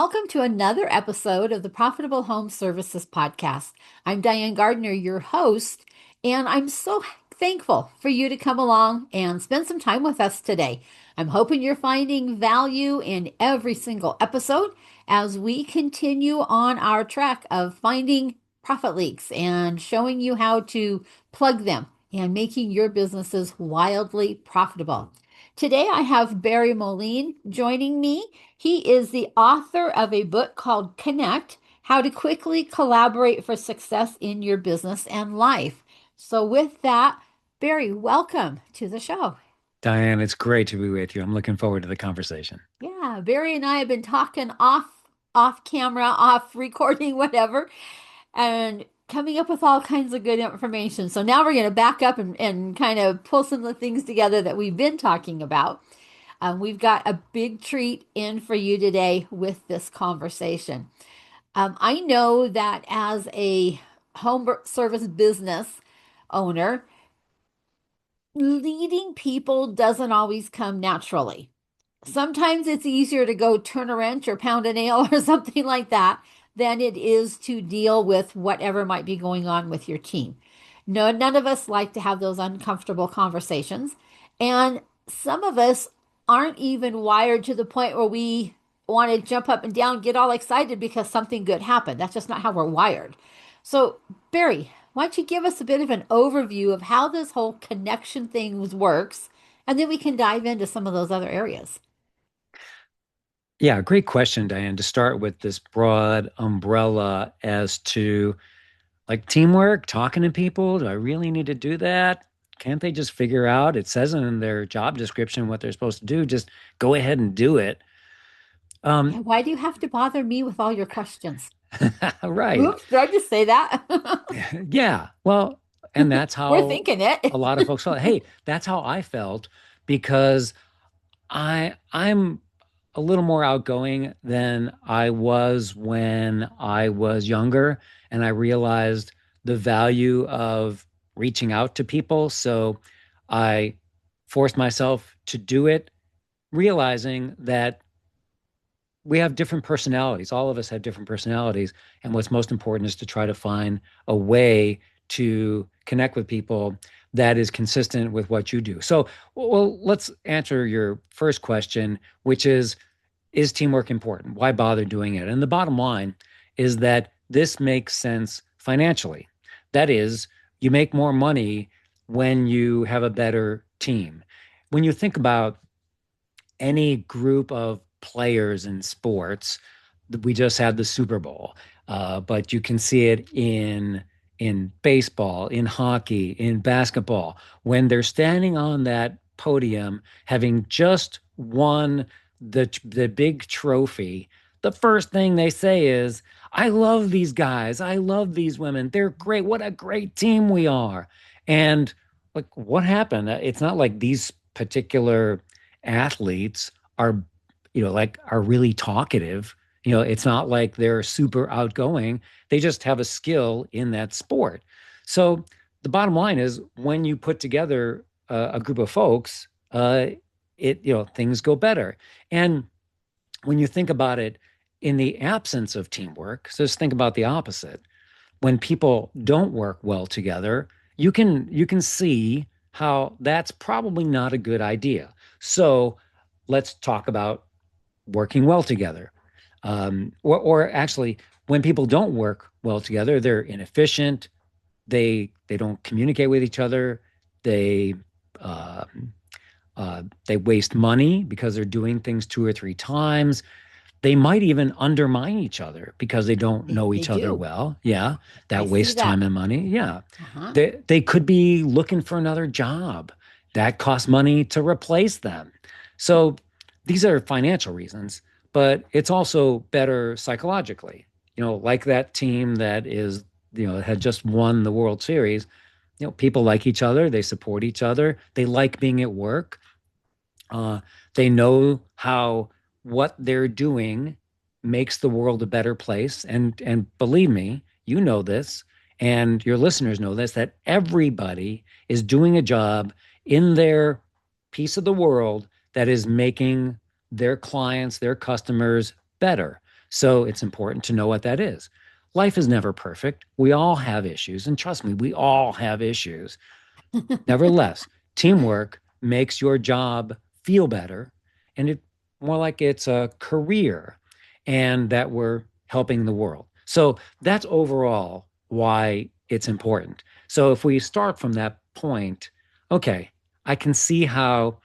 Welcome to another episode of the Profitable Home Services Podcast. I'm Diane Gardner, your host, and I'm so thankful for you to come along and spend some time with us today. I'm hoping you're finding value in every single episode as we continue on our track of finding profit leaks and showing you how to plug them and making your businesses wildly profitable. Today, I have Barry Moline joining me. He is the author of a book called Connect: How to Quickly Collaborate for Success in Your Business and Life. So, with that, Barry, welcome to the show. Diane, it's great to be with you. I'm looking forward to the conversation. Yeah, Barry and I have been talking off camera, off recording, whatever, and coming up with all kinds of good information. So now we're going to back up and kind of pull some of the things together that we've been talking about. We've got a big treat in for you today with this conversation. I know that as a home service business owner, leading people doesn't always come naturally. Sometimes it's easier to go turn a wrench or pound a nail or something like that than it is to deal with whatever might be going on with your team. No, none of us like to have those uncomfortable conversations. And some of us aren't even wired to the point where we want to jump up and down, get all excited because something good happened. That's just not how we're wired. So, Barry, why don't you give us a bit of an overview of how this whole connection thing works, and then we can dive into some of those other areas. Yeah, great question, Diane. To start with this broad umbrella as to like teamwork, talking to people. Do I really need to do that? Can't they just figure out? It says in their job description what they're supposed to do. Just go ahead and do it. Yeah, Um, why do you have to bother me with all your questions? right. Oops, did I just say that? Yeah. Well, and that's We're how thinking a it. lot of folks felt. Hey, that's how I felt because I'm a little more outgoing than I was when I was younger, and I realized the value of reaching out to people. So I forced myself to do it, realizing that we have different personalities. All of us have different personalities, and what's most important is to try to find a way to connect with people that is consistent with what you do. So, well, let's answer your first question, which is teamwork important? Why bother doing it? And the bottom line is that this makes sense financially. That is, you make more money when you have a better team. When you think about any group of players in sports, we just had the Super Bowl, but you can see it in baseball, in hockey, in basketball, when they're standing on that podium, having just won the big trophy. The first thing they say is, "I love these guys. I love these women. They're great. What a great team we are." And like, what happened? It's not like these particular athletes are, like are really talkative. It's not like they're super outgoing. They just have a skill in that sport. So the bottom line is when you put together a group of folks, things go better. And when you think about it in the absence of teamwork, so just think about the opposite. When people don't work well together, you can see how that's probably not a good idea. So let's talk about working well together. Or actually, when people don't work well together, they're inefficient. They don't communicate with each other. They uh, they waste money because they're doing things two or three times. They might even undermine each other because they don't know They each other do. well. Yeah, I that see wastes time that. and money. Yeah, Uh-huh. they could be looking for another job. That costs money to replace them. So these are financial reasons, but it's also better psychologically. Like that team that had just won the World Series. People like each other, they support each other, they like being at work. Uh, they know how what they're doing makes the world a better place. And believe me, you know this, and your listeners know this, that everybody is doing a job in their piece of the world that is making their clients, their customers better. So it's important to know what that is. Life is never perfect. We all have issues. And trust me, we all have issues. Nevertheless, teamwork makes your job feel better and it more like it's a career and that we're helping the world. So that's overall why it's important. So if we start from that point, okay, I can see how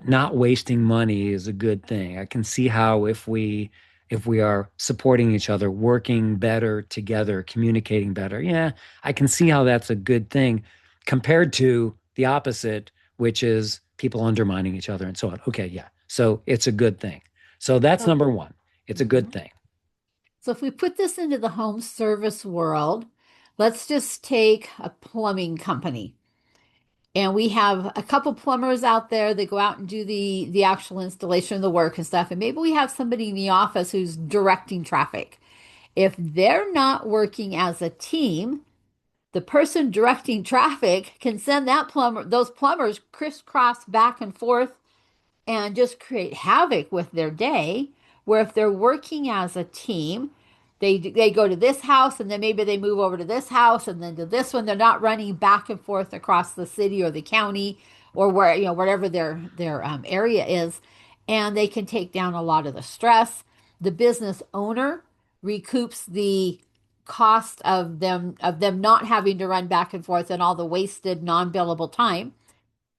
not wasting money is a good thing. I can see how if we are supporting each other, working better together, communicating better, yeah, I can see how that's a good thing compared to the opposite, which is people undermining each other and so on. Okay, yeah. So it's a good thing. So that's So, number one. It's a good mhm. thing. So if we put this into the home service world, let's just take a plumbing company. And we have a couple plumbers out there that go out and do the actual installation of the work and stuff. And maybe we have somebody in the office who's directing traffic. If they're not working as a team, the person directing traffic can send those plumbers crisscross back and forth and just create havoc with their day. Where if they're working as a team, they go to this house and then maybe they move over to this house and then to this one. They're not running back and forth across the city or the county or where wherever their area is, and they can take down a lot of the stress. The business owner recoups the cost of them not having to run back and forth and all the wasted non-billable time.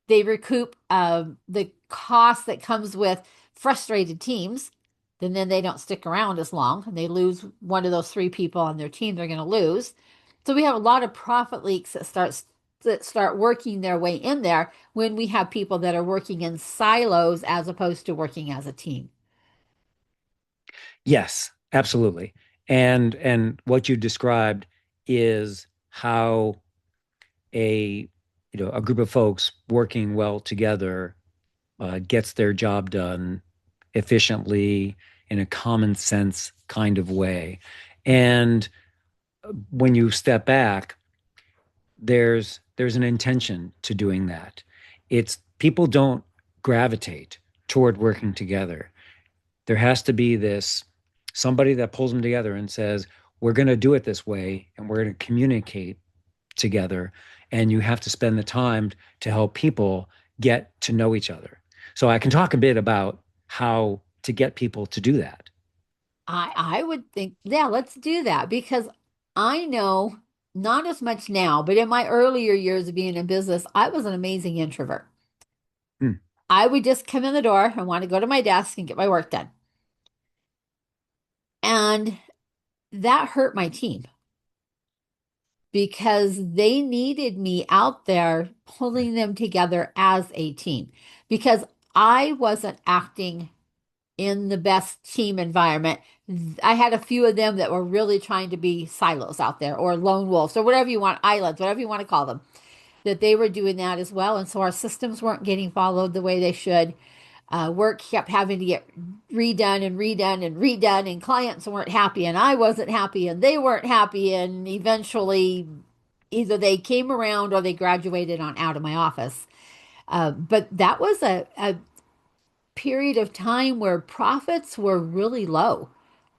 They recoup the cost that comes with frustrated teams. Then they don't stick around as long and they lose one of those three people on their team they're going to lose. So we have a lot of profit leaks that start working their way in there when we have people that are working in silos as opposed to working as a team. Yes, absolutely. And what you described is how a a group of folks working well together gets their job done efficiently in a common sense kind of way. And when you step back, there's an intention to doing that. It's people don't gravitate toward working together. There has to be this somebody that pulls them together and says, we're going to do it this way and we're going to communicate together. And you have to spend the time to help people get to know each other. So I can talk a bit about how to get people to do that. I would think, yeah, let's do that because I know not as much now, but in my earlier years of being in business, I was an amazing introvert. Hmm. I would just come in the door and want to go to my desk and get my work done. And that hurt my team because they needed me out there pulling them together as a team because I wasn't acting in the best team environment. I had a few of them that were really trying to be silos out there or lone wolves or whatever you want, islands, whatever you want to call them, that they were doing that as well. And so our systems weren't getting followed the way they should. Work kept having to get redone and redone and redone, and clients weren't happy, and I wasn't happy, and they weren't happy. And eventually, either they came around or they graduated on out of my office. But that was a period of time where profits were really low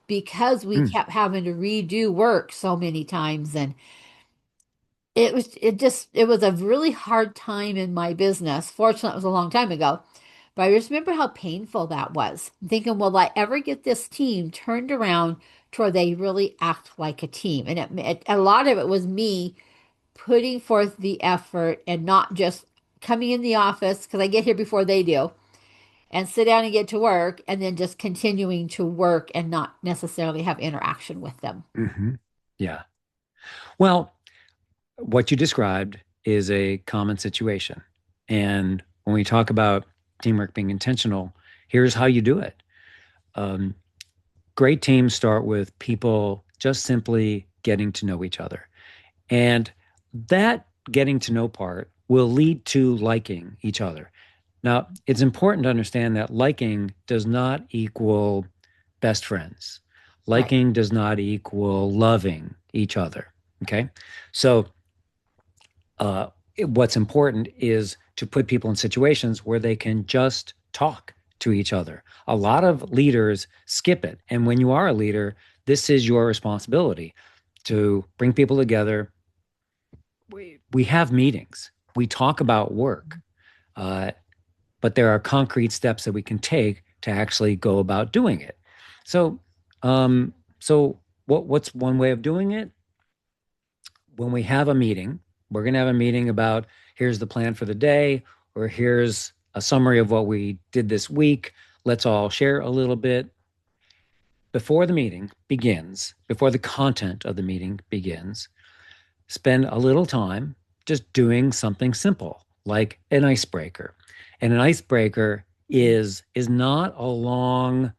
because we Hmm. kept having to redo work so many times. And it was a really hard time in my business. Fortunately, it was a long time ago. But I just remember how painful that was. I'm thinking, will I ever get this team turned around to where they really act like a team? And a lot of it was me putting forth the effort and not just coming in the office because I get here before they do and sit down and get to work and then just continuing to work and not necessarily have interaction with them. Hmm. Yeah. Well, what you described is a common situation. And when we talk about teamwork being intentional, here's how you do it. Um, Great teams start with people just simply getting to know each other. And that getting to know part will lead to liking each other. Now, it's important to understand that liking does not equal best friends. Right. Liking does not equal loving each other. Okay. So, what's important is to put people in situations where they can just talk to each other. A lot of leaders skip it. And when you are a leader, this is your responsibility to bring people together. We have meetings, we talk about work, uh, but there are concrete steps that we can take to actually go about doing it. So, what's one way of doing it? When we have a meeting, we're going to have a meeting about here's the plan for the day, or here's a summary of what we did this week. Let's all share a little bit. Before the meeting begins, before the content of the meeting begins, spend a little time just doing something simple like an icebreaker. And an icebreaker is not a long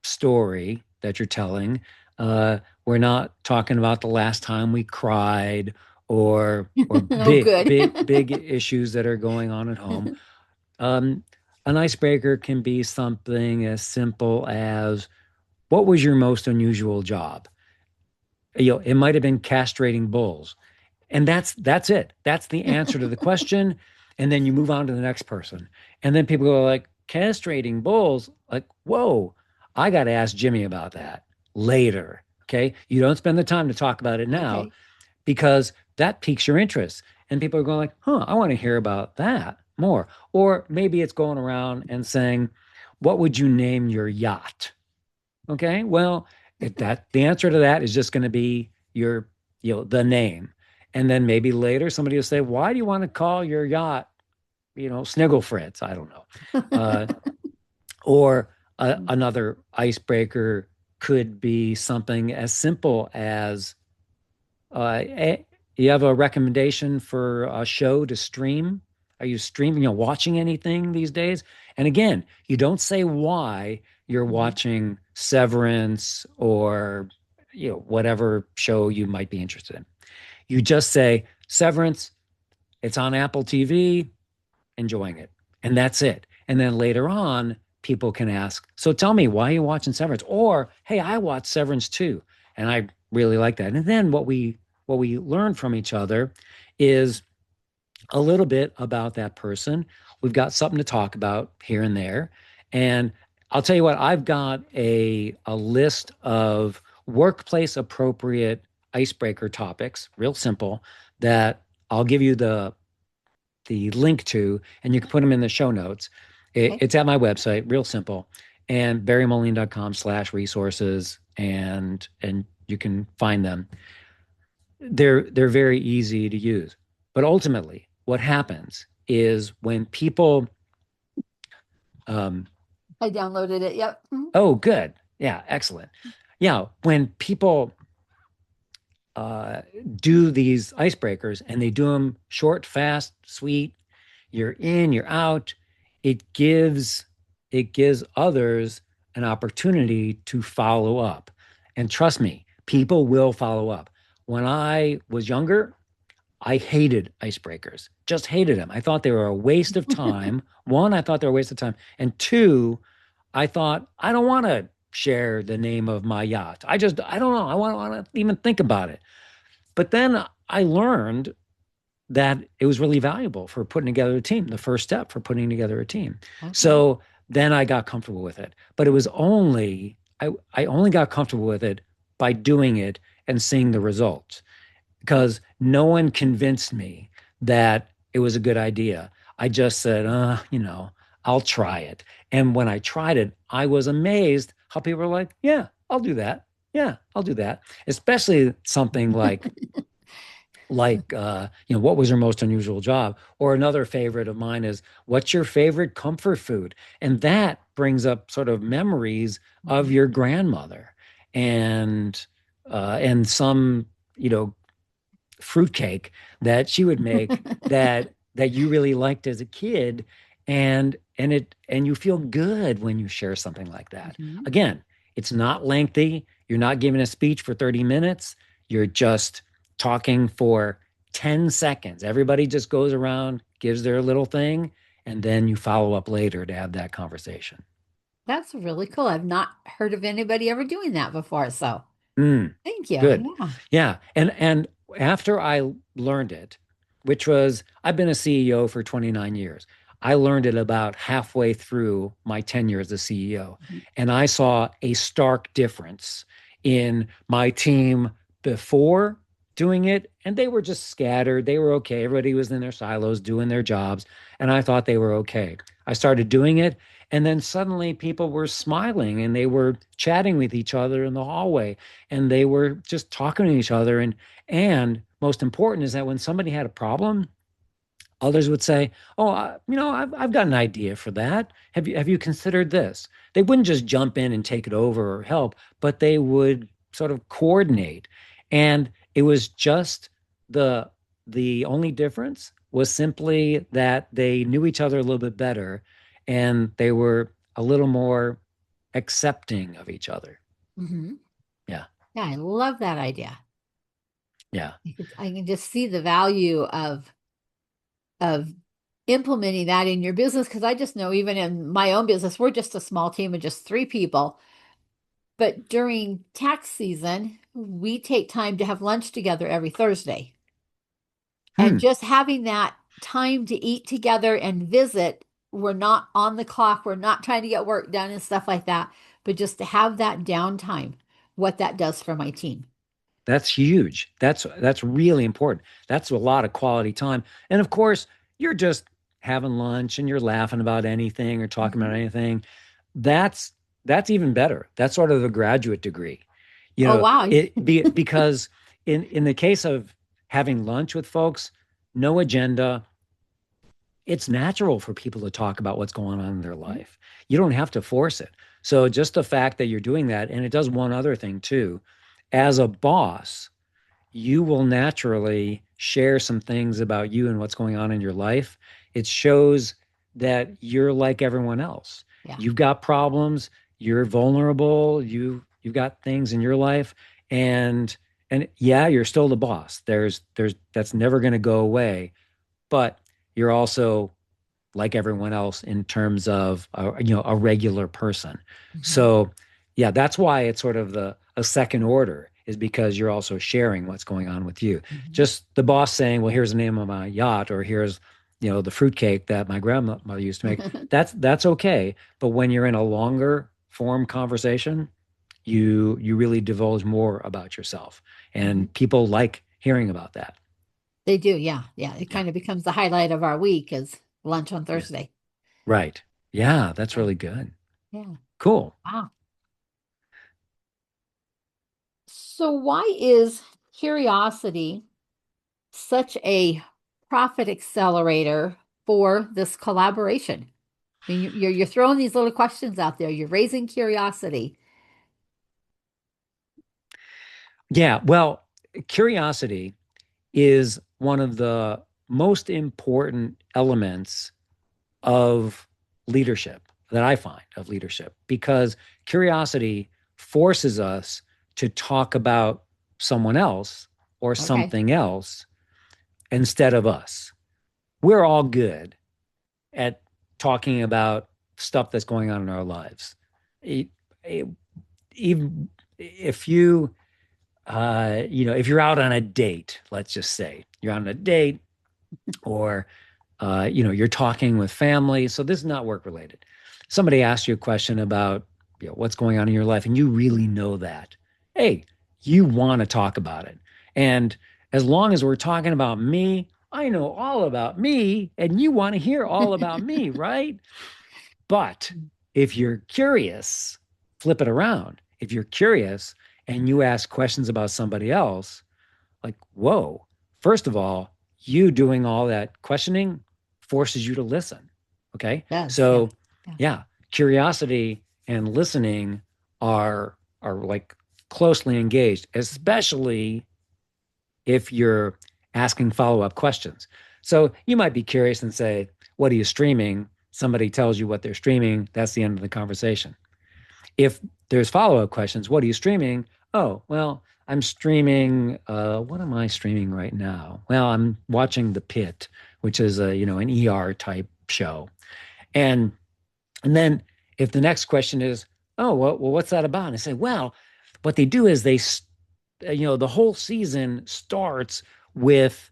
story that you're telling. We're not talking about the last time we cried or Oh, good. big issues that are going on at home. Um, an icebreaker can be something as simple as what was your most unusual job? It might have been castrating bulls. And that's it. That's the answer to the question. And then you move on to the next person. And then people go like, castrating bulls, like, whoa, I got to ask Jimmy about that later. Okay. You don't spend the time to talk about it now Okay. because that piques your interest. And people are going like, huh, I want to hear about that more. Or maybe it's going around and saying, what would you name your yacht? Okay. Well, that the answer to that is just going to be your, the name. And then maybe later somebody will say, why do you want to call your yacht, Sniggle Fritz? I don't know. Uh, or another icebreaker could be something as simple as you have a recommendation for a show to stream. Are you streaming, watching anything these days? And again, you don't say why you're Mhm. watching Severance or whatever show you might be interested in. You just say Severance, it's on Apple TV, enjoying it. And that's it. And then later on, people can ask, so tell me, why are you watching Severance? Or, hey, I watched Severance too. And I really like that. And then what we learn from each other is a little bit about that person. We've got something to talk about here and there. And I'll tell you what, I've got a list of workplace appropriate icebreaker topics, real simple, that I'll give you the link to, and you can put them in the show notes. Okay. It's at my website, real simple, and barrymoline.com/resources, and you can find them. They're very easy to use. But ultimately, what happens is when people, um, I downloaded it. Yep. Mhm. oh, good. Yeah, excellent. Yeah, when people uh, do these icebreakers and they do them short, fast, sweet, you're in, you're out. It gives others an opportunity to follow up. And trust me, people will follow up. When I was younger, I hated icebreakers, just hated them. I thought they were a waste of time. One, I thought they were a waste of time. And two, I thought, I don't want to share the name of my yacht. I don't know. I want to even think about it. But then I learned that it was really valuable for putting together a team, the first step for putting together a team. Okay. So then I got comfortable with it. But it was I only got comfortable with it by doing it and seeing the results because no one convinced me that it was a good idea. I just said, I'll try it. And when I tried it, I was amazed how people were like, yeah, I'll do that. Yeah, I'll do that. Especially something like what was your most unusual job? Or another favorite of mine is what's your favorite comfort food? And that brings up sort of memories of Mhm. your grandmother and some, you know, fruitcake that she would make that you really liked as a kid, and you feel good when you share something like that. Mhm. Again, it's not lengthy. You're not giving a speech for 30 minutes. You're just talking for 10 seconds. Everybody just goes around, gives their little thing, and then you follow up later to have that conversation. That's really cool. I've not heard of anybody ever doing that before. So Mm. thank you. Good. Yeah. Yeah. And after I learned it, which was I've been a CEO for 29 years. I learned it about halfway through my tenure as a CEO. Mhm. And I saw a stark difference in my team before doing it. And they were just scattered. They were okay. Everybody was in their silos doing their jobs. And I thought they were okay. I started doing it. And then suddenly people were smiling and they were chatting with each other in the hallway and they were just talking to each other. And most important is that when somebody had a problem, others would say, "Oh, I've got an idea for that. Have you considered this?" They wouldn't just jump in and take it over or help, but they would sort of coordinate. And it was just the the only difference was simply that they knew each other a little bit better, and they were a little more accepting of each other. Mhm. Yeah, Yeah, I love that idea. yeah. I can just see the value of implementing that in your business because I just know even in my own business, we're just a small team of just three people. But during tax season, we take time to have lunch together every Thursday. And Hmm. just having that time to eat together and visit, we're not on the clock, we're not trying to get work done and stuff like that, but just to have that downtime, what that does for my team. That's huge. That's really important. That's a lot of quality time. And of course, you're just having lunch and you're laughing about anything or talking about Mhm. anything. That's that's even better. That's sort of the graduate degree. Oh, wow. Because in the case of having lunch with folks, no agenda, it's natural for people to talk about what's going on in their life. You don't have to force it. So just the fact that you're doing that, and it does one other thing too. As a boss, you will naturally share some things about you and what's going on in your life. It shows that you're like everyone else. Yeah. You've got problems, you're vulnerable, you've got things in your life, and yeah, you're still the boss. There's that's never going to go away, but you're also like everyone else in terms of a regular person. Mhm. So yeah, that's why it's sort of the a second order is because you're also sharing what's going on with you. Mhm. Just the boss saying, "Well, here's the name of my yacht," or "Here's the fruitcake that my grandmother used to make." That's okay. But when you're in a longer form conversation, you really divulge more about yourself, Mhm. and people like hearing about that. They do, yeah. Yeah. It Yeah, kind of becomes the highlight of our week is lunch on yeah, Thursday. right. Yeah, that's Yeah. really good. Yeah. Cool. Wow. So why is curiosity such a profit accelerator for this collaboration? I mean, you're throwing these little questions out there. You're raising curiosity. Yeah, well, curiosity is one of the most important elements of leadership that I find of leadership because curiosity forces us to talk about someone else or Okay. something else instead of us. We're all good at talking about stuff that's going on in our lives. E- e- Even if if you're out on a date, let's just say you're on a date or, you're talking with family. So this is not work related. Somebody asks you a question about, what's going on in your life, and you really know that. Hey, you want to talk about it. And as long as we're talking about me, I know all about me, and you want to hear all about me, right? But if you're curious, flip it around. If you're curious and you ask questions about somebody else, like, whoa, first of all, you doing all that questioning forces you to listen. Okay. Does, yeah. So, Yeah. yeah, curiosity and listening are like closely engaged, especially if you're asking follow-up questions. So you might be curious and say, what are you streaming? Somebody tells you what they're streaming. That's the end of the conversation. If there's follow-up questions, what are you streaming? Oh, well, I'm streaming. What am I streaming right now? Well, I'm watching The Pit, which is an ER type show. And and then if the next question is, oh, well, what's that about? And I say, well, what they do is the whole season starts with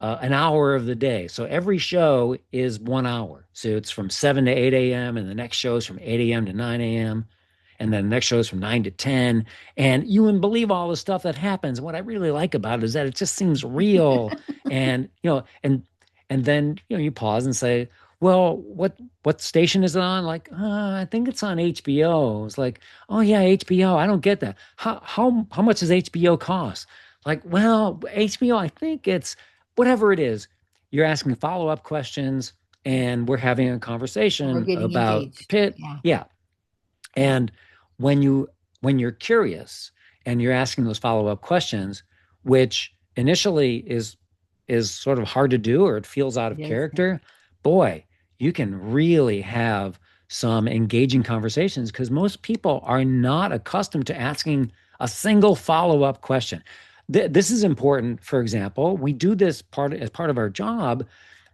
an hour of the day. So every show is 1 hour. So it's from 7 to 8 a.m. and the next show is from 8 a.m. to 9 a.m. And then the next show is from 9 to 10. And you wouldn't believe all the stuff that happens. What I really like about it is that it just seems real. And, and then, you pause and say, well, what station is it on? Like, I think it's on HBO. It's like, oh yeah, HBO. I don't get that. How much does HBO cost? Like, well, HBO, I think it's whatever it is. You're asking follow-up questions and we're having a We're conversation getting about the engaged. pit. Yeah. Yeah. Yeah. And when you're curious and you're asking those follow-up questions, which initially is sort of hard to do or it feels out It of is. Yeah. character, boy, you can really have some engaging conversations because most people are not accustomed to asking a single follow-up question. This is important. For example, we do this as part of our job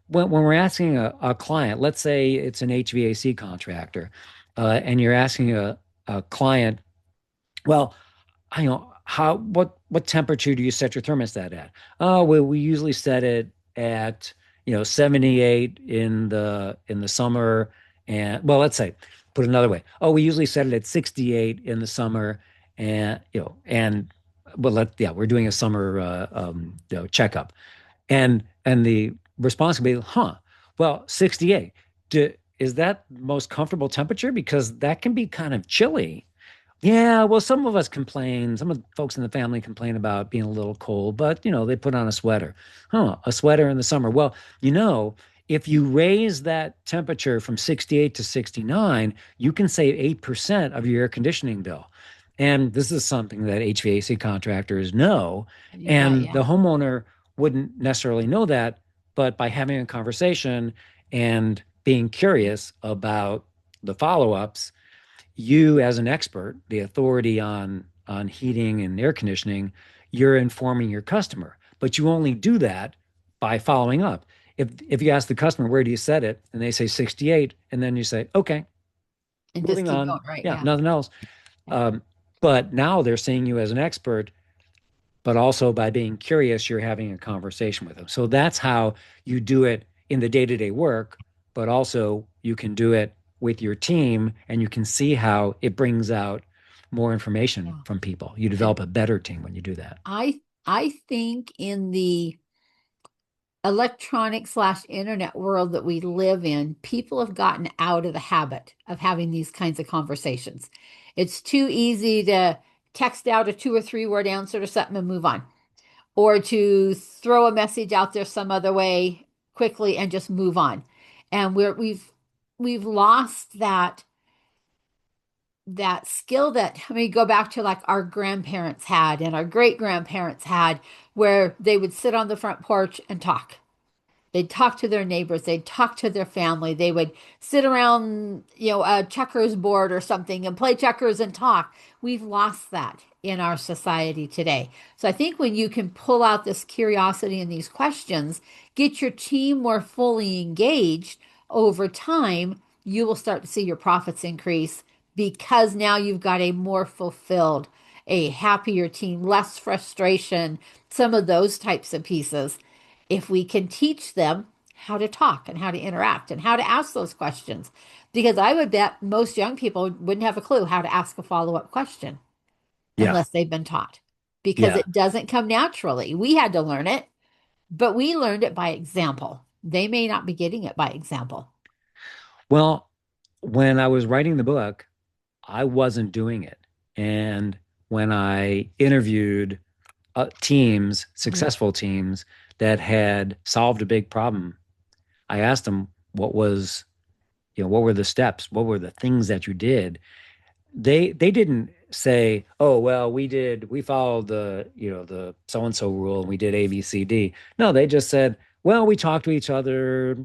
when we're asking a client, let's say it's an HVAC contractor, and you're asking a client, well, I know what temperature do you set your thermostat at? Oh, well, we usually set it at 78 in the summer, and well, let's say put it another way. Oh, we usually set it at 68 in the summer, and well, yeah, we're doing a summer checkup. And the response would be, huh, well, 68. Is that the most comfortable temperature? Because that can be kind of chilly. Yeah, well, some of us complain, some of the folks in the family complain about being a little cold, but they put on a sweater. Huh, a sweater in the summer. Well, if you raise that temperature from 68 to 69, you can save 8% of your air conditioning bill. And this is something that HVAC contractors know. You bet. And Yeah. the homeowner wouldn't necessarily know that, but by having a conversation and being curious about the follow-ups, you as an expert, the authority on heating and air conditioning, you're informing your customer. But you only do that by following up. If you ask the customer, where do you set it? And they say 68, and then you say, okay, And just moving keep on. going. Right. Yeah, Yeah. nothing else. Yeah. Um, but now they're seeing you as an expert, but also by being curious, you're having a conversation with them. So that's how you do it in the day-to-day work, but also you can do it with your team and you can see how it brings out more information Yeah. from people. You And develop a better team when you do that. I think in the electronic slash internet world that we live in, people have gotten out of the habit of having these kinds of conversations. It's too easy to text out a 2 or 3 word answer to something and move on, or to throw a message out there some other way quickly and just move on. And we've lost that skill that, I mean, go back to like our grandparents had and our great grandparents had, where they would sit on the front porch and talk. They'd talk to their neighbors, they'd talk to their family, they would sit around, a checkers board or something and play checkers and talk. We've lost that in our society today. So I think when you can pull out this curiosity and these questions, get your team more fully engaged over time, you will start to see your profits increase because now you've got a more fulfilled, a happier team, less frustration, some of those types of pieces if we can teach them how to talk and how to interact and how to ask those questions. Because I would bet most young people wouldn't have a clue how to ask a follow-up question Yeah. unless they've been taught, because Yeah. it doesn't come naturally. We had to learn it, but we learned it by example. They may not be getting it by example. Well, when I was writing the book, I wasn't doing it. And when I interviewed teams, Mm. successful teams that had solved a big problem, I asked them what were the steps? What were the things that you did? They didn't say, "Oh, well, we followed the so and so rule and we did A, B, C, D." No, they just said, "Well, we talked to each other,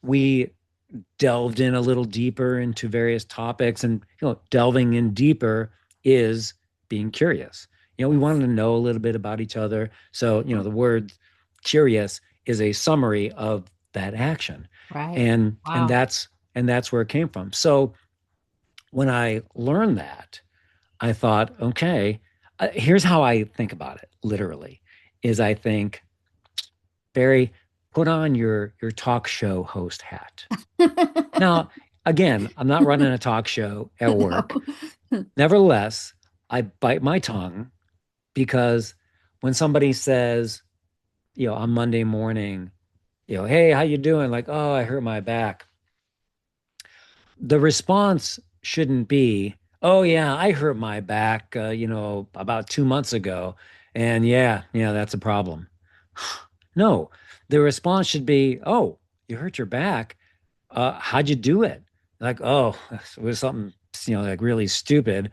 we delved in a little deeper into various topics and delving in deeper is being curious. We Yes. wanted to know a little bit about each other. So, Yeah. the word curious is a summary of that action. Right. And Wow. that's where it came from. So when I learned that, I thought, okay, here's how I think about it literally is I think Barry, put on your talk show host hat. Now, again, I'm not running a talk show at No. work. Nevertheless, I bite my tongue because when somebody says, on Monday morning, hey, how you doing? Like, oh, I hurt my back. The response shouldn't be, oh yeah, I hurt my back, about 2 months ago, and yeah, that's a problem. No, the response should be, oh, you hurt your back. How'd you do it? Like, oh, it was something, like really stupid.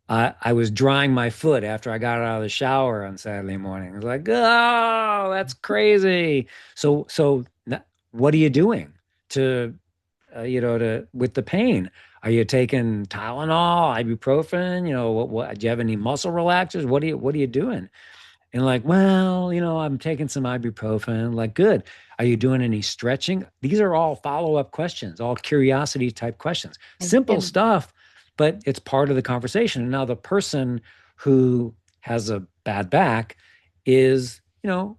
I was drying my foot after I got out of the shower on Saturday morning. I was like, oh, that's crazy. So what are you doing to to with the pain? Are you taking Tylenol, ibuprofen? Do you have any muscle relaxers? What are you doing? And like, well, I'm taking some ibuprofen. Like, good. Are you doing any stretching? These are all follow-up questions, all curiosity type questions. And Simple and stuff, but it's part of the conversation. And now the person who has a bad back is,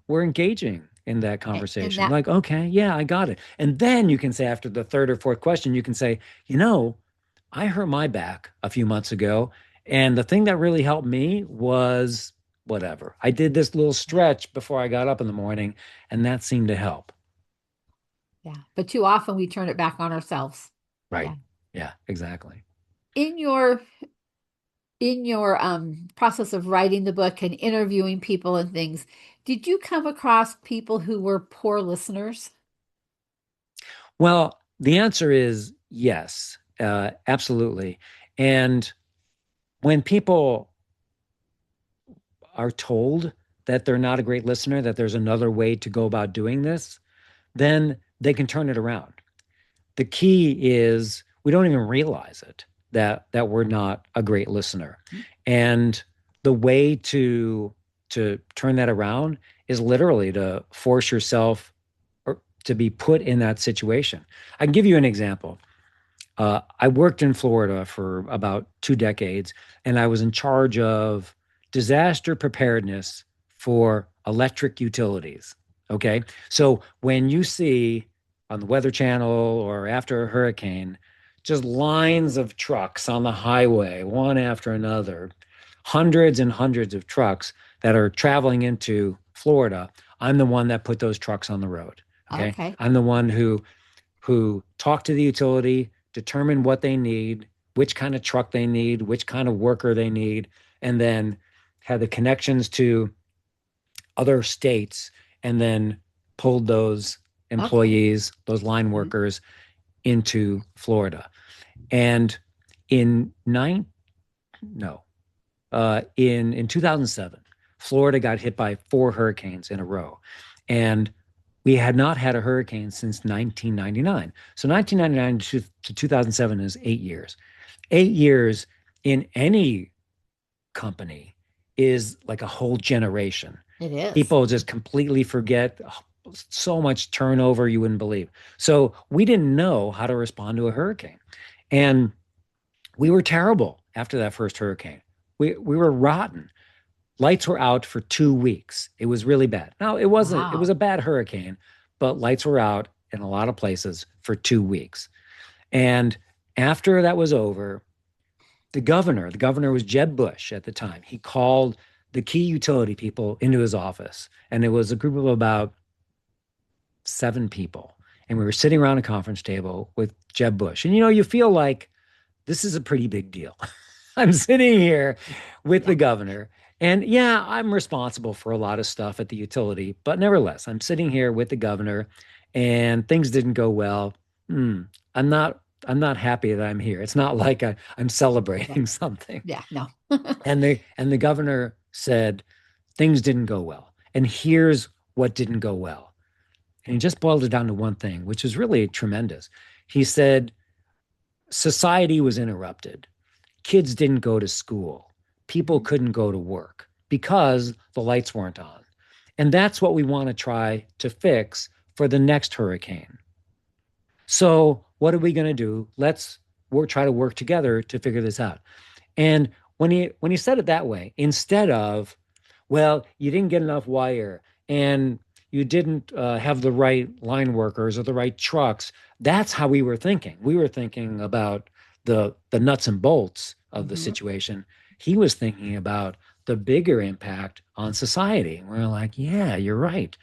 we're engaging in that and conversation. that Like, okay, yeah, I got it. And then you can say after the third or fourth question, you can say, I hurt my back a few months ago. And the thing that really helped me was whatever. I did this little stretch before I got up in the morning, and that seemed to help. yeah, but too often we turn it back on ourselves. Right. Yeah. Yeah, exactly. In your process of writing the book and interviewing people and things, did you come across people who were poor listeners? Well, the answer is yes, absolutely. And when people are told that they're not a great listener, that there's another way to go about doing this, then they can turn it around. The key is we don't even realize it that we're not a great listener. And the way to turn that around is literally to force yourself or to be put in that situation. I can give you an example. I worked in Florida for about 2 decades, and I was in charge of disaster preparedness for electric utilities. Okay. So when you see on the Weather Channel or after a hurricane, just lines of trucks on the highway, one after another, hundreds and hundreds of trucks that are traveling into Florida, I'm the one that put those trucks on the road. Okay. Okay. I'm the one who talk to the utility, determine what they need, which kind of truck they need, which kind of worker they need, and then have the connections to other states, and then pulled those Okay. employees, those line Mhm. workers into Florida. And in nine, no, in 2007, Florida got hit by 4 hurricanes in a row. And we had not had a hurricane since 1999. So 1999 to 2007 is 8 years. 8 years in any company is like a whole generation. It is. People just completely forget, so much turnover you wouldn't believe. So we didn't know how to respond to a hurricane. And we were terrible after that first hurricane. We were rotten. Lights were out for 2 weeks. It was really bad. Now, it was Wow. a bad hurricane, but lights were out in a lot of places for 2 weeks. And after that was over, the governor was Jeb Bush at the time. He called the key utility people into his office, and it was a group of about 7 people. And we were sitting around a conference table with Jeb Bush. And you feel like this is a pretty big deal. I'm sitting here with Yeah. the governor. And yeah, I'm responsible for a lot of stuff at the utility, but nevertheless, I'm sitting here with the governor and things didn't go well. Hmm, I'm not I'm not happy that I'm here. It's not like I'm Yeah. celebrating something. Yeah. No. And the governor said things didn't go well. And here's what didn't go well. And he just boiled it down to one thing, which is really tremendous. He said society was interrupted. Kids didn't go to school. People Mhm. couldn't go to work because the lights weren't on. And that's what we want to try to fix for the next hurricane. So, what are we going to do? Let's try to work together to figure this out. And when he said it that way, instead of, well, you didn't get enough wire and you didn't have the right line workers or the right trucks. That's how we were thinking. We were thinking about the nuts and bolts of the Hmm. situation. He was thinking about the bigger impact on society. We're like, yeah, you're right.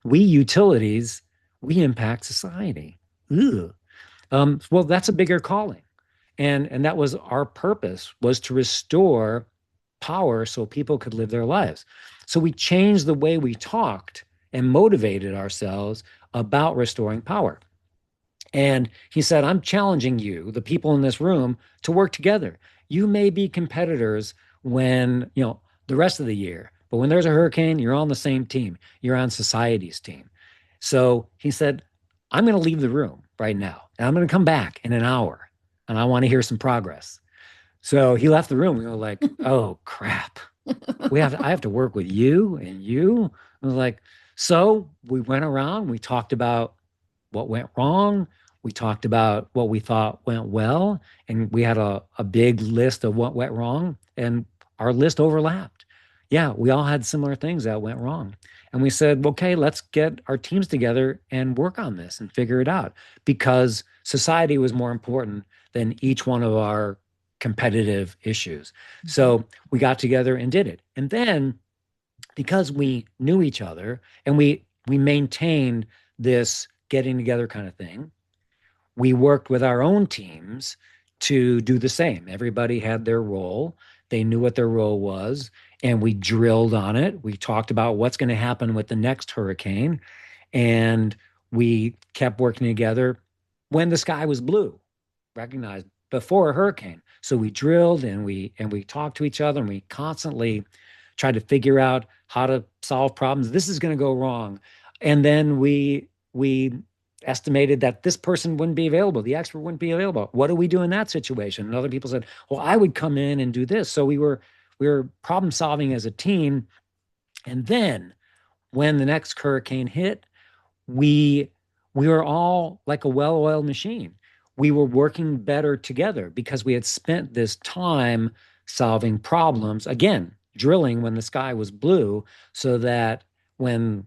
We utilities, we impact society. Ugh. Well, that's a bigger calling. And that was our purpose, was to restore power so people could live their lives. So we changed the way we talked and motivated ourselves about restoring power. And he said, I'm challenging you, the people in this room, to work together. You may be competitors when, the rest of the year, but when there's a hurricane, you're on the same team. You're on society's team. So he said, I'm going to leave the room right now, and I'm going to come back in an hour, and I want to hear some progress. So he left the room. We were like, oh, crap. I have to work with you and you. I was like, so we went around, we talked about what went wrong. We talked about what we thought went well. And we had a big list of what went wrong. And our list overlapped. Yeah, we all had similar things that went wrong. And we said, okay, let's get our teams together and work on this and figure it out because society was more important than each one of our competitive issues. Hmm. So we got together and did it. And then because we knew each other and we maintained this getting together kind of thing, we worked with our own teams to do the same. Everybody had their role. They knew what their role was, and we drilled on it. We talked about what's going to happen with the next hurricane, and we kept working together when the sky was blue, recognized before a hurricane. So we drilled and we talked to each other and we constantly tried to figure out how to solve problems. This is going to go wrong. And then we estimated that this person wouldn't be available, the expert wouldn't be available. What do we do in that situation? And other people said, well, I would come in and do this. So we were problem solving as a team. And then when the next hurricane hit, we we were all like a well-oiled machine. We were working better together because we had spent this time solving problems, again, drilling when the sky was blue, so that when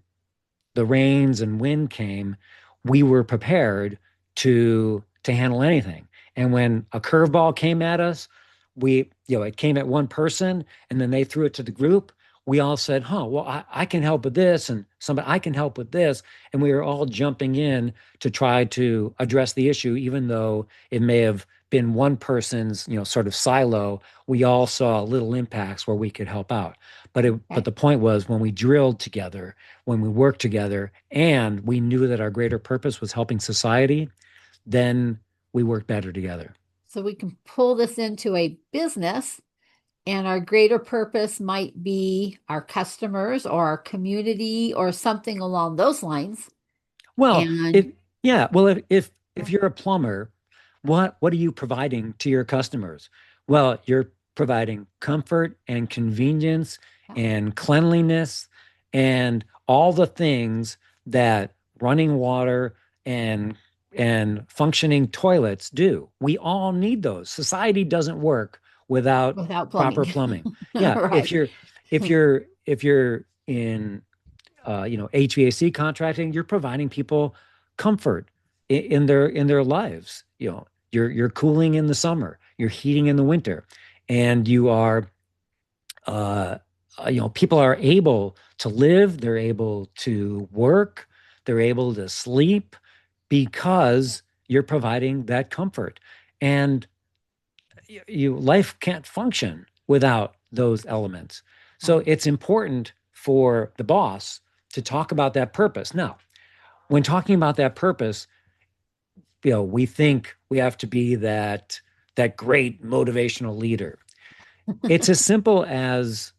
the rains and wind came, we were prepared to handle anything. And when a curveball came at us, it came at one person and then they threw it to the group. We all said, well, I can help with this, and somebody I can help with this. And we were all jumping in to try to address the issue, even though it may have been one person's, sort of silo. We all saw little impacts where we could help out. But Okay. the point was when we drilled together, when we worked together, and we knew that our greater purpose was helping society, then we worked better together. So we can pull this into a business, and our greater purpose might be our customers or our community or something along those lines. Well, And if you're a plumber, what are you providing to your customers? Well, you're providing comfort and convenience and cleanliness and all the things that running water and and functioning toilets do. We all need those. Society doesn't work without without proper plumbing. plumbing. Yeah, if Right. you're if you're in HVAC contracting, you're providing people comfort in their lives. You're cooling in the summer, you're heating in the winter, and you are people are able to live, they're able to work, they're able to sleep because you're providing that comfort. And life can't function without those elements. So Right. it's important for the boss to talk about that purpose. Now, when talking about that purpose, we think we have to be that great motivational leader. It's as simple as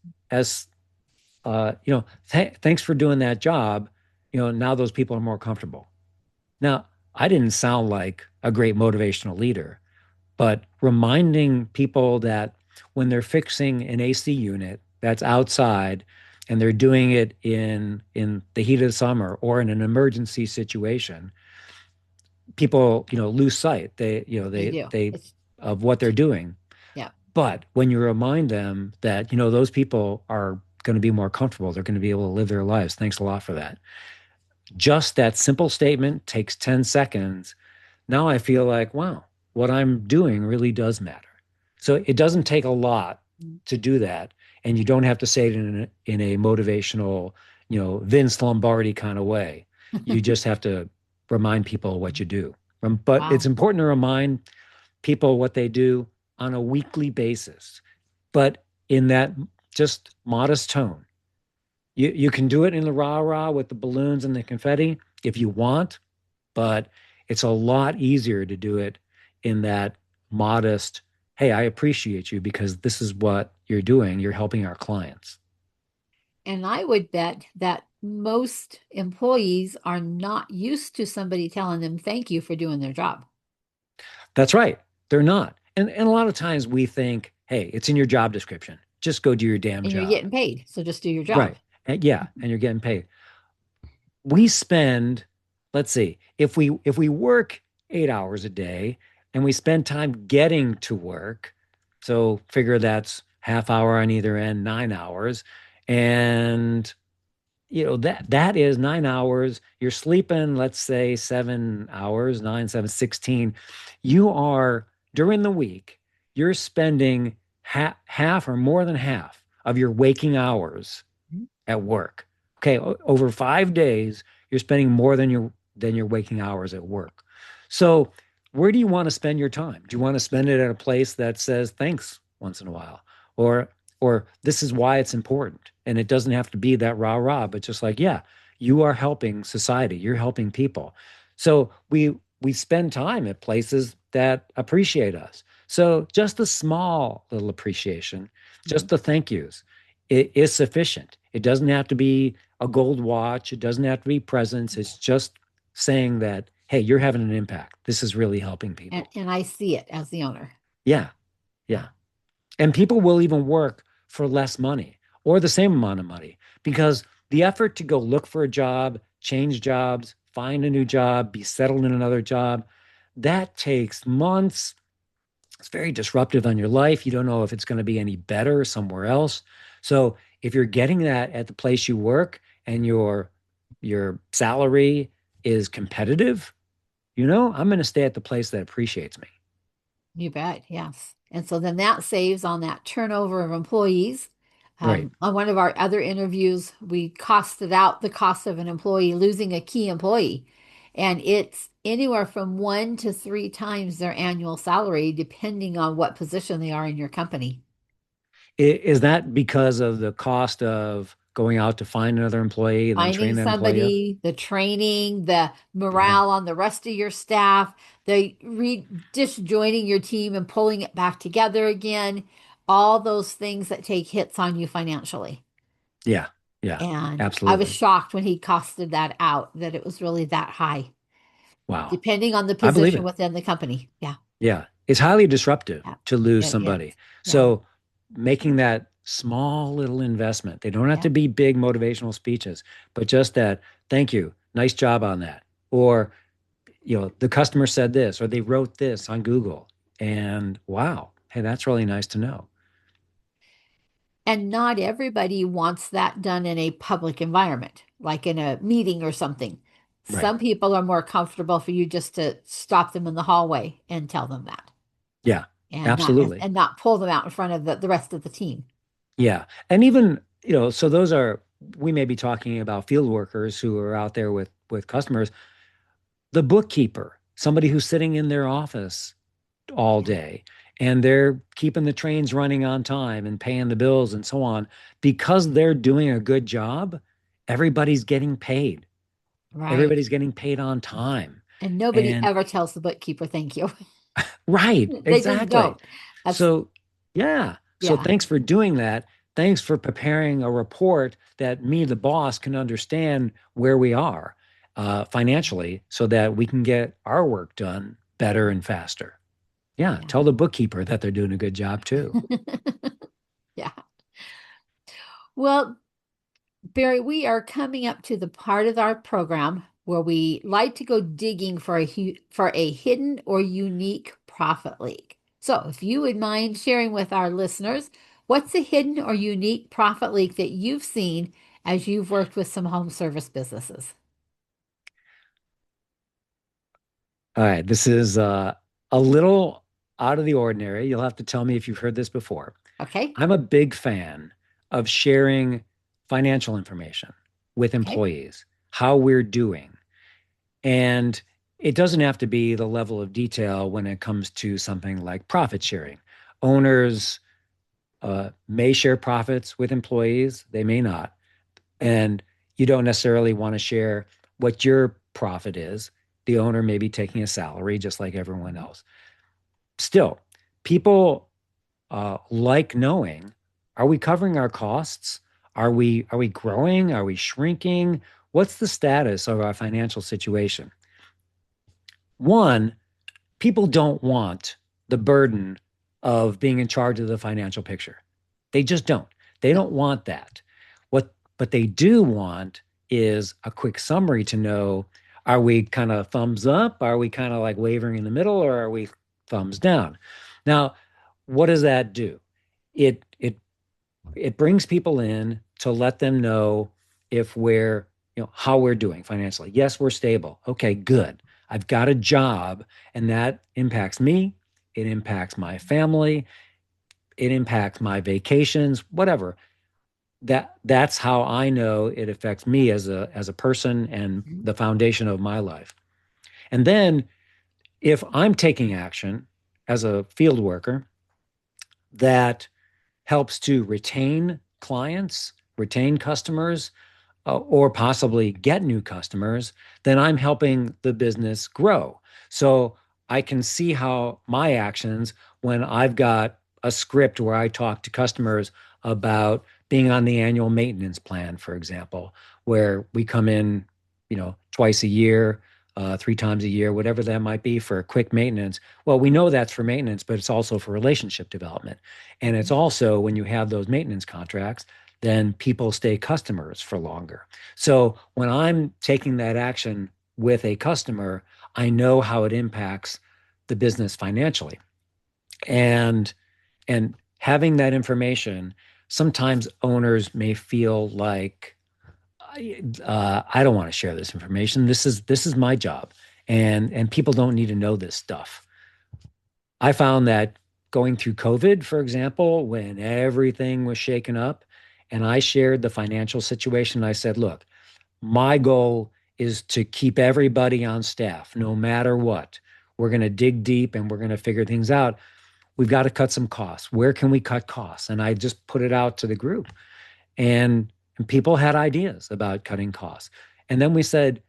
thanks for doing that job. Now those people are more comfortable. Now, I didn't sound like a great motivational leader, but reminding people that when they're fixing an AC unit that's outside and they're doing it in the heat of the summer or in an emergency situation, people, lose sight. They, They do. they It's, of what they're doing. yeah. But when you remind them that, those people are going to be more comfortable, they're going to be able to live their lives. Thanks a lot for that. Just that simple statement takes 10 seconds. Now I feel like, wow, what I'm doing really does matter. So it doesn't take a lot to do that. And you don't have to say it in a motivational, Vince Lombardi kind of way. You just have to remind people what you do. But it's Wow. important to remind people what they do on a weekly basis, but in that just modest tone. You can do it in the rah rah with the balloons and the confetti if you want, but it's a lot easier to do it in that modest, hey, I appreciate you because this is what you're doing. You're helping our clients. And I would bet that most employees are not used to somebody telling them thank you for doing their job. That's right. They're not. And a lot of times we think, hey, it's in your job description. Just go do your damn And you're job. getting paid. So just do your job. Right. And yeah, and you're getting paid. We spend, let's see, if we work 8 hours a day and we spend time getting to work, so figure that's half hour on either end, 9 hours, and that is 9 hours. You're sleeping, let's say 7 hours, 9, 7, 16. You are during the week, you're spending half or more than half of your waking hours at work. Okay, over 5 days, you're spending more than your waking hours at work. So, where do you want to spend your time? Do you want to spend it at a place that says thanks once in a while, or this is why it's important, and it doesn't have to be that rah rah, but just like yeah, you are helping society, you're helping people. So we spend time at places that appreciate us. So just a small little appreciation, just Mhm. the thank yous it is sufficient. It doesn't have to be a gold watch. It doesn't have to be presents. It's just saying that, hey, you're having an impact. This is really helping And people. and I see it as the owner. Yeah, Yeah. yeah. And people will even work for less money or the same amount of money because the effort to go look for a job, change jobs, find a new job, be settled in another job, that takes months. It's very disruptive on your life. You don't know if it's going to be any better somewhere else. So if you're getting that at the place you work and your salary is competitive, I'm going to stay at the place that appreciates me. You bet. Yes. And so then that saves on that turnover of employees. Right. On one of our other interviews, we costed out the cost of an employee losing a key employee. And it's anywhere from 1 to 3 times their annual salary, depending on what position they are in your company. Is that because of the cost of going out to find another employee and then Finding train that employee up? somebody, the training, the Yeah. morale on the rest of your staff, the disjoining your team and pulling it back together again, all those things that take hits on you financially. Yeah. Yeah. And I was Absolutely. shocked when he costed that out, that it was really that high, Wow. depending on the I believe position it. within the company. Yeah. Yeah, it's highly disruptive Yeah. to lose It is. somebody. Yeah. So making that small little investment, they don't have Yeah. to be big motivational speeches, but just that, thank you, nice job on that. Or, the customer said this, or they wrote this on Google. And wow, hey, that's really nice to know. And not everybody wants that done in a public environment, like in a meeting or something. Right. Some people are more comfortable for you just to stop them in the hallway and tell them that Yeah, and absolutely. not pull them out in front of the rest of the team. Yeah. And even, so those are, we may be talking about field workers who are out there with customers, the bookkeeper, somebody who's sitting in their office all Yeah. day and they're keeping the trains running on time and paying the bills and so on because they're doing a good job. Everybody's getting paid. Right. Everybody's getting paid on time. And nobody And ever tells the bookkeeper thank you. right, They just exactly. don't. That's, So, yeah. So yeah. thanks for doing that. Thanks for preparing a report that me, the boss, can understand where we are financially so that we can get our work done better and faster. Yeah, Yeah. tell the bookkeeper that they're doing a good job too. Yeah. Well, Barry, we are coming up to the part of our program where we like to go digging for for a hidden or unique profit leak. So, if you would mind sharing with our listeners, what's a hidden or unique profit leak that you've seen as you've worked with some home service businesses? All right, this is a little out of the ordinary. You'll have to tell me if you've heard this before. Okay. I'm a big fan of sharing financial information with Okay. employees, how we're doing. And it doesn't have to be the level of detail when it comes to something like profit sharing. Owners may share profits with employees, they may not. And you don't necessarily want to share what your profit is. The owner may be taking a salary just like everyone Mhm. else. Still, people like knowing, are we covering our costs? Are we growing? Are we shrinking? What's the status of our financial situation? One, people don't want the burden of being in charge of the financial picture. They just don't. They No. don't want that. But they do want is a quick summary to know, are we kind of thumbs up? Are we kind of like wavering in the middle, or are we thumbs down? Now, what does that do? It brings people in to let them know if we're, how we're doing financially. Yes, we're stable. Okay, good. I've got a job, and that impacts me. It impacts my family. It impacts my vacations, whatever. That's how I know it affects me as a person and Mhm. the foundation of my life. And then if I'm taking action as a field worker that helps to retain clients, retain customers, or possibly get new customers, then I'm helping the business grow. So I can see how my actions, when I've got a script where I talk to customers about being on the annual maintenance plan, for example, where we come in, twice a year, 3 times a year, whatever that might be for quick maintenance. Well, we know that's for maintenance, but it's also for relationship development. And it's also when you have those maintenance contracts, then people stay customers for longer. So when I'm taking that action with a customer, I know how it impacts the business financially. And and having that information, sometimes owners may feel like I don't want to share this information. This is my job, and people don't need to know this stuff. I found that going through COVID, for example, when everything was shaken up, and I shared the financial situation, I said, look, my goal is to keep everybody on staff, no matter what. We're going to dig deep and we're going to figure things out. We've got to cut some costs. Where can we cut costs? And I just put it out to the group. And people had ideas about cutting costs. And then we said,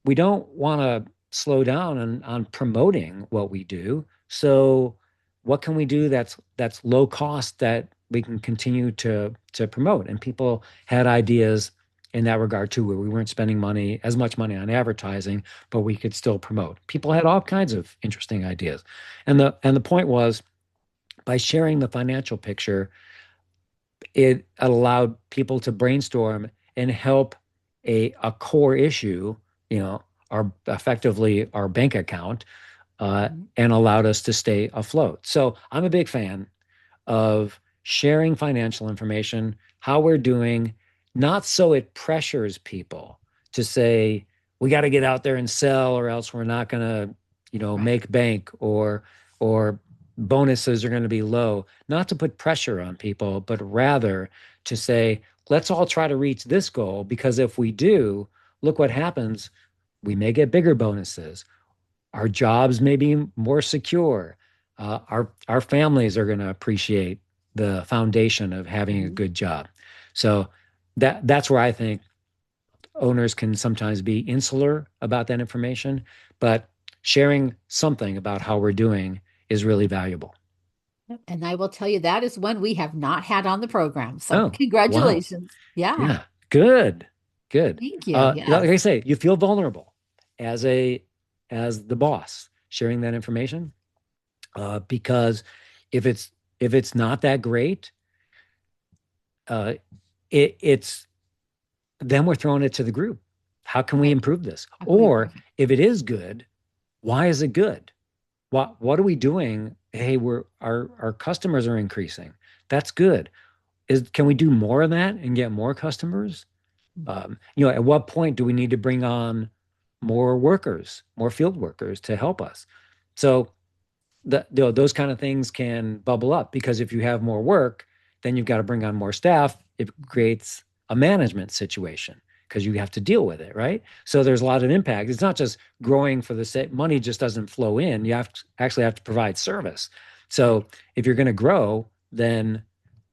we don't want to slow down on promoting what we do. So what can we do that's low cost that we can continue to promote? And people had ideas in that regard too, where we weren't spending money as much money on advertising, but we could still promote. People had all kinds of interesting ideas. And the point was by sharing the financial picture, it allowed people to brainstorm and help a core issue, our effectively our bank account, Mhm. and allowed us to stay afloat. So I'm a big fan of sharing financial information, how we're doing, not so it pressures people to say, we got to get out there and sell or else we're not going to, Right. make bank or bonuses are going to be low. Not to put pressure on people, but rather to say, let's all try to reach this goal because if we do, look what happens. We may get bigger bonuses, our jobs may be more secure. Our families are going to appreciate the foundation of having a Mhm. good job. So that's where I think owners can sometimes be insular about that information, but sharing something about how we're doing is really valuable. And I will tell you that is one we have not had on the program. So Oh, wow. congratulations. Yeah. Yeah. Good. Good. Thank you. Like Yes. I say, you feel vulnerable as as the boss sharing that information, because if it's not that great, uh, it's then we're throwing it to the group. How can we Right. improve this? How can we Or improve it? if it is good, why is it good? What are we doing? Hey, our customers are increasing. That's good. Can we do more of that and get more customers? Mhm. At what point do we need to bring on more workers, more field workers to help us. So those kind of things can bubble up because if you have more work, then you've got to bring on more staff. It creates a management situation because you have to deal with it, right? So there's a lot of impact. It's not just growing for the sake, money just doesn't flow in. You have to actually have to provide service. So if you're going to grow, then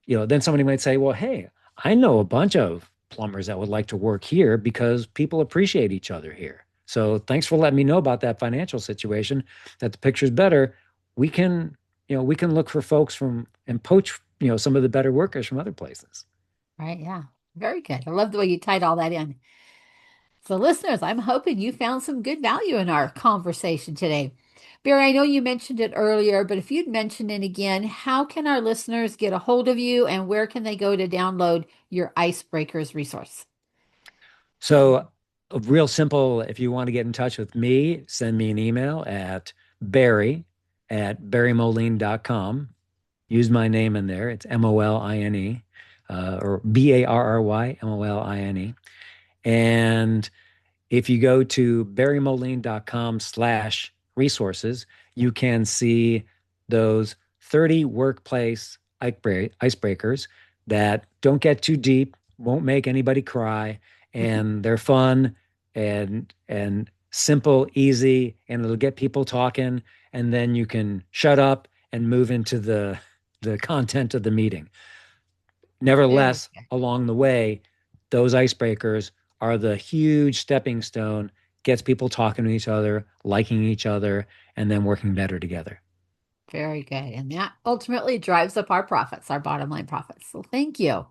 then somebody might say, well, hey, I know a bunch of plumbers that would like to work here because people appreciate each other here. So thanks for letting me know about that financial situation, that the picture's better. We can look for folks from and poach, some of the better workers from other places. Right. Yeah. Very good. I love the way you tied all that in. So, listeners, I'm hoping you found some good value in our conversation today. Barry, I know you mentioned it earlier, but if you'd mention it again, how can our listeners get a hold of you and where can they go to download your Icebreakers resource? So real simple, if you want to get in touch with me, send me an email at barry@barrymoline.com. Use my name in there. It's Moline, or BARRYMOLINE. And if you go to barrymoline.com/resources, you can see those 30 workplace icebreakers that don't get too deep, won't make anybody cry, and they're fun and simple, easy, and it'll get people talking, and then you can shut up and move into the content of the meeting. Very Nevertheless, good. along the way, those icebreakers are the huge stepping stone, gets people talking to each other, liking each other, and then working better together. Very good. And that ultimately drives up our profits, our bottom line profits. So, thank you.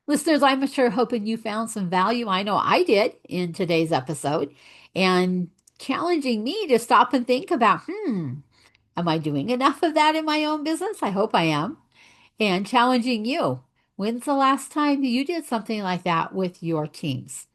Listeners, I'm sure hoping you found some value. I know I did in today's episode and challenging me to stop and think about, am I doing enough of that in my own business? I hope I am. And challenging you. When's the last time you did something like that with your teams?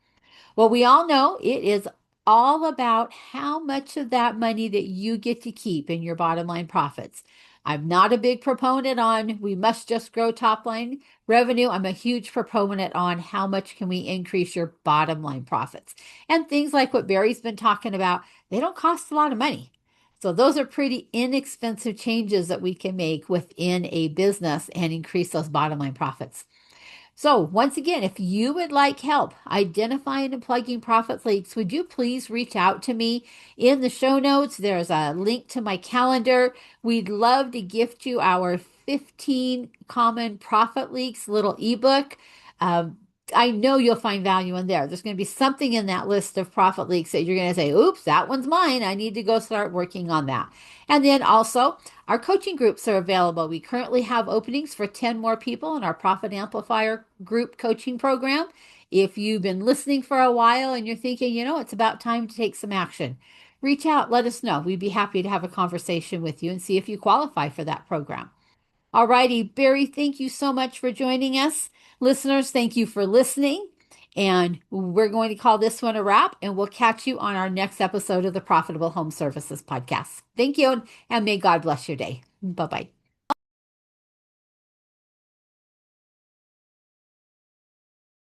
Well, we all know it is all about how much of that money that you get to keep in your bottom line profits. I'm not a big proponent on we must just grow top line revenue. I'm a huge proponent on how much can we increase your bottom line profits. And things like what Barry's been talking about, they don't cost a lot of money. So those are pretty inexpensive changes that we can make within a business and increase those bottom line profits. So, once again, if you would like help identifying and plugging profit leaks, would you please reach out to me? In the show notes, there's a link to my calendar. We'd love to gift you our 15 common profit leaks little ebook. Um, I know you'll find value in there. There's going to be something in that list of profit leaks that you're going to say, oops, that one's mine. I need to go start working on that. And then also, our coaching groups are available. We currently have openings for 10 more people in our Profit Amplifier group coaching program. If you've been listening for a while and you're thinking, it's about time to take some action, reach out, let us know. We'd be happy to have a conversation with you and see if you qualify for that program. All righty, Barry, thank you so much for joining us. Listeners, thank you for listening. And we're going to call this one a wrap, and we'll catch you on our next episode of the Profitable Home Services podcast. Thank you, and may God bless your day. Bye bye.